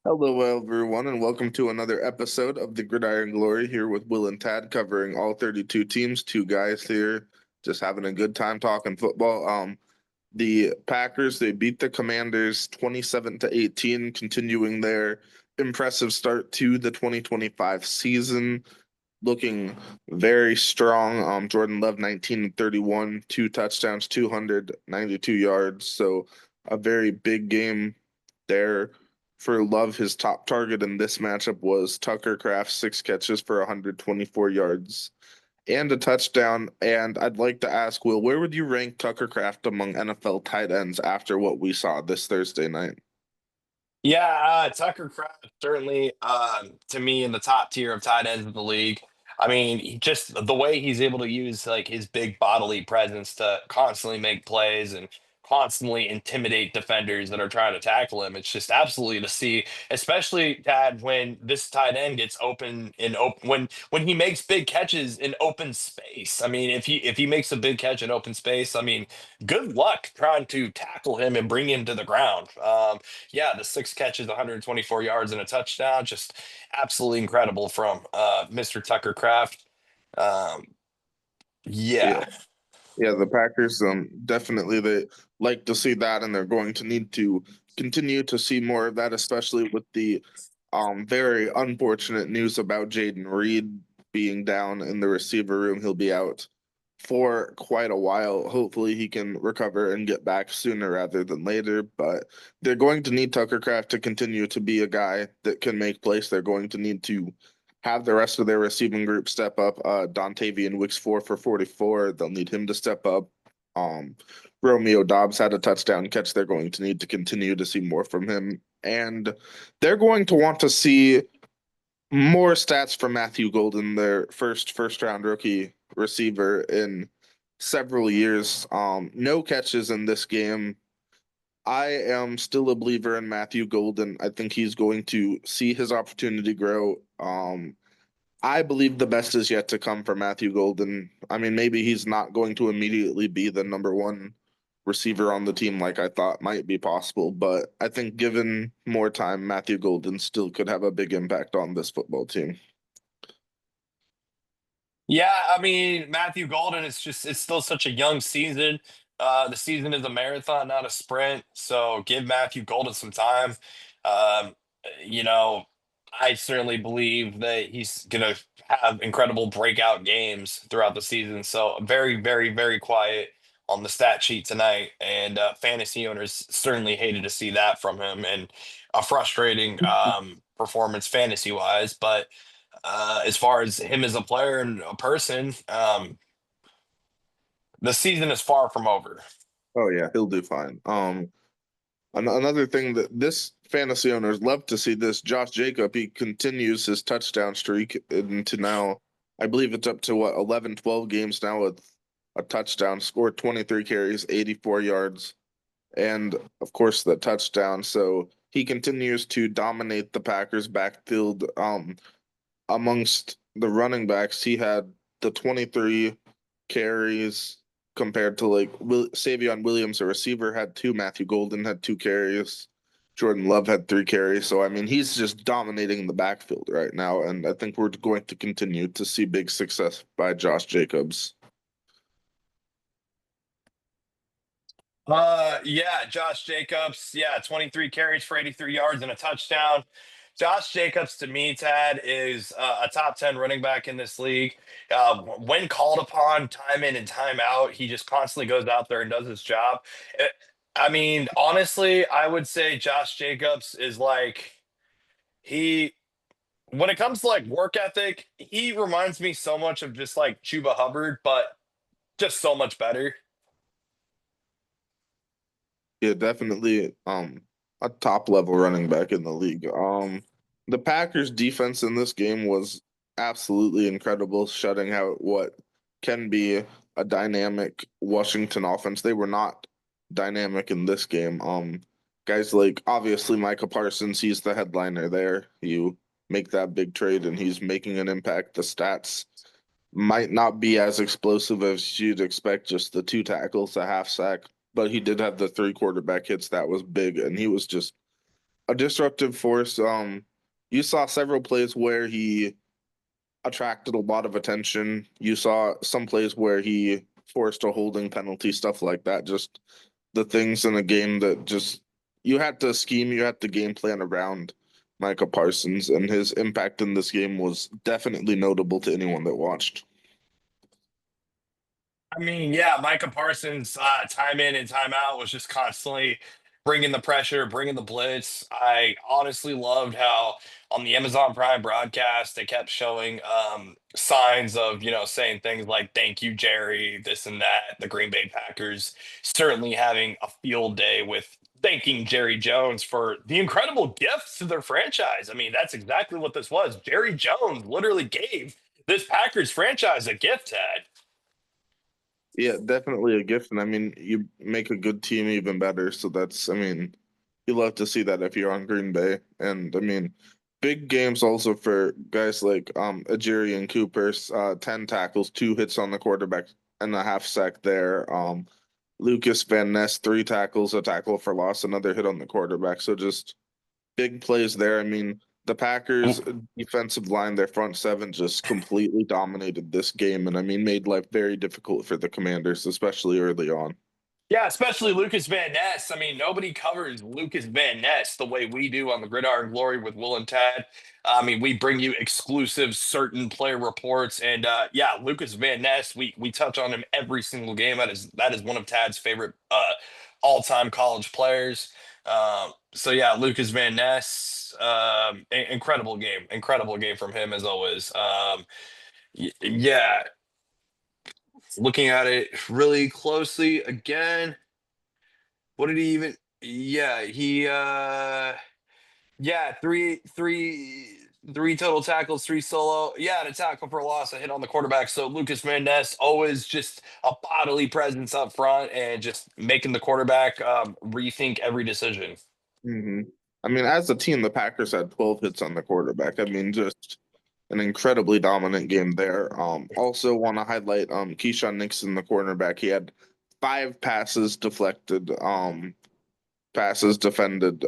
Hello, everyone, and welcome to another episode of the Gridiron Glory here with Will and Tad covering all 32 teams. Two guys here just having a good time talking football. The Packers, they beat the Commanders 27 to 18, continuing their impressive start to the 2025 season, looking very strong. Jordan Love 19 and 31, two touchdowns, 292 yards. So a very big game there for Love. His top target in this matchup was Tucker Kraft, six catches for 124 yards and a touchdown. And I'd like to ask, Will, where would you rank Tucker Kraft among NFL tight ends after what we saw this Thursday night? Yeah, Tucker Kraft certainly, to me, in the top tier of tight ends in the league. I mean, just the way he's able to use like his big bodily presence to constantly make plays and constantly intimidate defenders that are trying to tackle him. It's just absolutely to see, especially Dad, when this tight end gets open in open when he makes big catches in open space. I mean, if he makes a big catch in open space, I mean, good luck trying to tackle him and bring him to the ground. Yeah, the six catches, 124 yards, and a touchdown. Just absolutely incredible from Mr. Tucker Kraft. Um, Yeah. yeah. Yeah, the Packers definitely they like to see that, and they're going to need to continue to see more of that, especially with the very unfortunate news about Jaden Reed being down in the receiver room. He'll be out for quite a while. Hopefully he can recover and get back sooner rather than later. But they're going to need Tucker Kraft to continue to be a guy that can make plays. They're going to need to have the rest of their receiving group step up. Dontavian Wicks 4 for 44. They'll need him to step up. Um, Romeo Dobbs had a touchdown catch. They're going to need to continue to see more from him. And they're going to want to see more stats from Matthew Golden, their first round rookie receiver in several years. No catches in this game. I am still a believer in Matthew Golden. I think he's going to see his opportunity grow. I believe the best is yet to come for Matthew Golden. I mean, maybe he's not going to immediately be the number one receiver on the team like I thought might be possible, but I think given more time, Matthew Golden still could have a big impact on this football team. Yeah, I mean, Matthew Golden, it's still such a young season. The season is a marathon, not a sprint. So give Matthew Golden some time. Um, you know, I certainly believe that he's gonna have incredible breakout games throughout the season. So very, very, very quiet on the stat sheet tonight, and fantasy owners certainly hated to see that from him, and a frustrating performance fantasy wise. But as far as him as a player and a person, the season is far from over. Oh yeah, he'll do fine. Another thing that this fantasy owners love to see this Josh Jacob, he continues his touchdown streak into now, I believe it's up to what 11, 12 games now with a touchdown, scored 23 carries, 84 yards, and of course the touchdown. So he continues to dominate the Packers backfield. Amongst the running backs, he had the 23 carries compared to like Savion Williams, a receiver, had two. Matthew Golden had two carries. Jordan Love had three carries. So, I mean, he's just dominating the backfield right now. And I think we're going to continue to see big success by Josh Jacobs. Yeah, Josh Jacobs, yeah, 23 carries for 83 yards and a touchdown. Josh Jacobs, to me, Tad, is a top 10 running back in this league. When called upon, time in and time out, he just constantly goes out there and does his job. Eh, I mean, honestly, I would say Josh Jacobs is like, he, when it comes to like work ethic, he reminds me so much of just like Chuba Hubbard, but just so much better. Yeah, definitely a top level running back in the league. The Packers defense in this game was absolutely incredible, shutting out what can be a dynamic Washington offense. They were not dynamic in this game. Guys like obviously Micah Parsons, he's the headliner there. You make that big trade and he's making an impact. The stats might not be as explosive as you'd expect, just the two tackles, a half sack, but he did have the three quarterback hits. That was big, and he was just a disruptive force. You saw several plays where he attracted a lot of attention. You saw some plays where he forced a holding penalty, stuff like that. Just the things in the game that just you had to scheme, you had to game plan around Micah Parsons, and his impact in this game was definitely notable to anyone that watched. I mean, yeah, Micah Parsons, time in and time out was just constantly bringing the pressure, bringing the blitz. I honestly loved how on the Amazon Prime broadcast they kept showing signs of, saying things like "Thank you, Jerry," this and that. The Green Bay Packers certainly having a field day with thanking Jerry Jones for the incredible gifts to their franchise. I mean, that's exactly what this was. Jerry Jones literally gave this Packers franchise a gift, Ted. Yeah, definitely a gift. And I mean, you make a good team even better. So I mean, you love to see that if you're on Green Bay. And I mean, big games also for guys like Ajiri and Cooper's 10 tackles, 2 hits on the quarterback and a half sack there. Lucas Van Ness, 3 tackles, a tackle for loss, another hit on the quarterback. So just big plays there. I mean, the Packers defensive line, their front seven just completely dominated this game, and I mean made life very difficult for the Commanders, especially early on. Yeah, especially Lucas Van Ness. I mean, nobody covers Lucas Van Ness the way we do on the Gridiron Glory with Will and Tad. I mean, we bring you exclusive certain player reports, and yeah, Lucas Van Ness. We touch on him every single game. That is one of Tad's favorite all time college players. So yeah, Lucas Van Ness. Incredible game from him as always. Yeah, looking at it really closely again. What did he even? Yeah, yeah, three total tackles, three solo. Yeah, and a tackle for loss, a hit on the quarterback. So Lucas Van Ness always just a bodily presence up front and just making the quarterback rethink every decision. hmm I mean, as a team, the Packers had 12 hits on the quarterback. I mean, just an incredibly dominant game there. Also want to highlight Keyshawn Nixon, the cornerback. He had 5 passes deflected. Passes defended.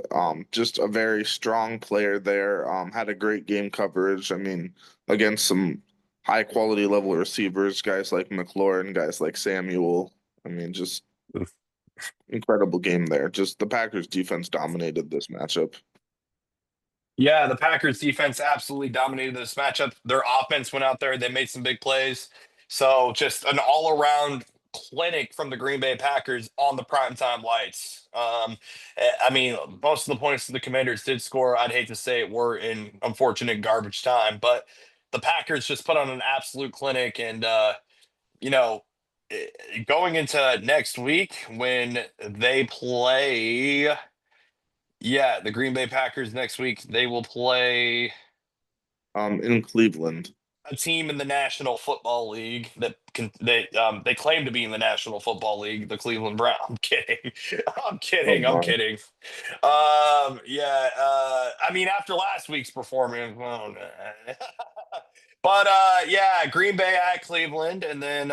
Just a very strong player there. Had a great game coverage. I mean, against some high quality level receivers, guys like McLaurin, guys like Samuel. I mean, just incredible game there. Just the Packers defense dominated this matchup. Yeah, the Packers defense absolutely dominated this matchup. Their offense went out there, they made some big plays. So just an all-around clinic from the Green Bay Packers on the primetime lights. I mean, most of the points the Commanders did score, I'd hate to say it, were in unfortunate garbage time, but the Packers just put on an absolute clinic and you know, going into next week when they play, yeah, the Green Bay Packers next week, they will play In Cleveland. a team in the National Football League that they claim to be in the National Football League, the Cleveland Browns. I'm kidding. I'm Oh kidding. I'm my. kidding. Yeah, I mean after last week's performance, well, nah. But yeah, Green Bay at Cleveland and then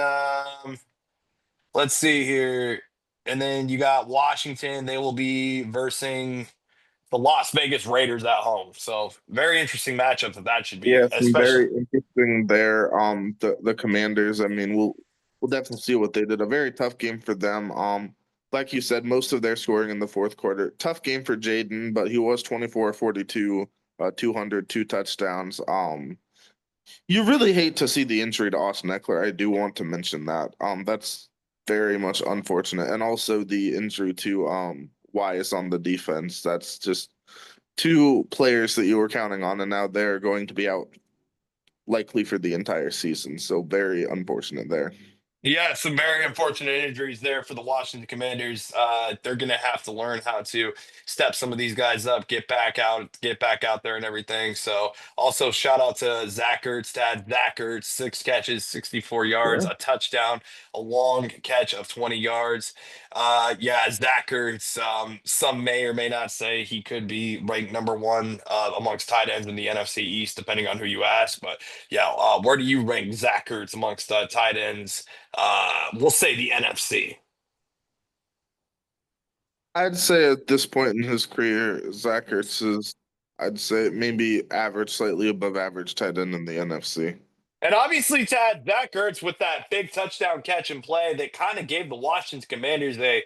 let's see here. And then you got Washington. They will be versing the Las Vegas Raiders at home. So very interesting matchup that should be, Yeah, some especially. very interesting there. The Commanders. I mean, we'll definitely see what they did. A very tough game for them. Like you said, most of their scoring in the fourth quarter. Tough game for Jaden, but he was 24-42, 200, 2 touchdowns. You really hate to see the injury to Austin Eckler. I do want to mention that. That's very much unfortunate, and also the injury to Wise on the defense. That's just 2 players that you were counting on, and now they're going to be out likely for the entire season. So very unfortunate there. Yeah, some very unfortunate injuries there for the Washington Commanders. They're going to have to learn how to step some of these guys up, get back out there, and everything. So, also shout out to Zach Ertz, Dad. Zach Ertz, 6 catches, 64 yards, Yeah. a touchdown, a long catch of 20 yards. Yeah, Zach Ertz. Some may or may not say he could be ranked number one amongst tight ends in the NFC East, depending on who you ask. But yeah, where do you rank Zach Ertz amongst tight ends? We'll say the NFC. I'd say at this point in his career, Zach Ertz is, I'd say maybe average, slightly above average tight end in the NFC. And obviously, Tad, Zach Ertz with that big touchdown catch and play that kind of gave the Washington Commanders a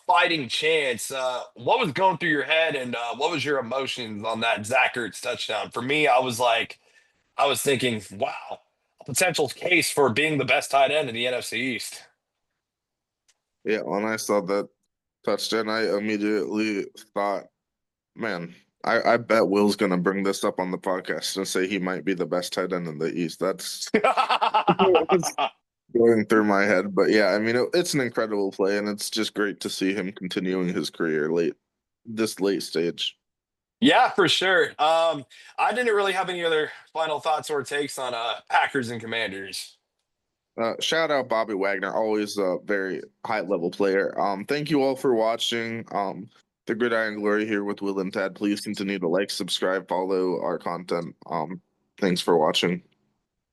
fighting chance. What was going through your head, and what was your emotions on that Zach Ertz touchdown? For me, I was thinking, wow, a potential case for being the best tight end in the NFC East. Yeah, when I saw that touchdown, I immediately thought, man, I bet Will's gonna bring this up on the podcast and say he might be the best tight end in the East. That's what's going through my head. But yeah, I mean, it's an incredible play, and it's just great to see him continuing his career this late stage. Yeah, for sure. I didn't really have any other final thoughts or takes on Packers and Commanders. Shout out Bobby Wagner, always a very high level player. Thank you all for watching. The Gridiron Glory here with Will and Tad. Please continue to like, subscribe, follow our content. Thanks for watching.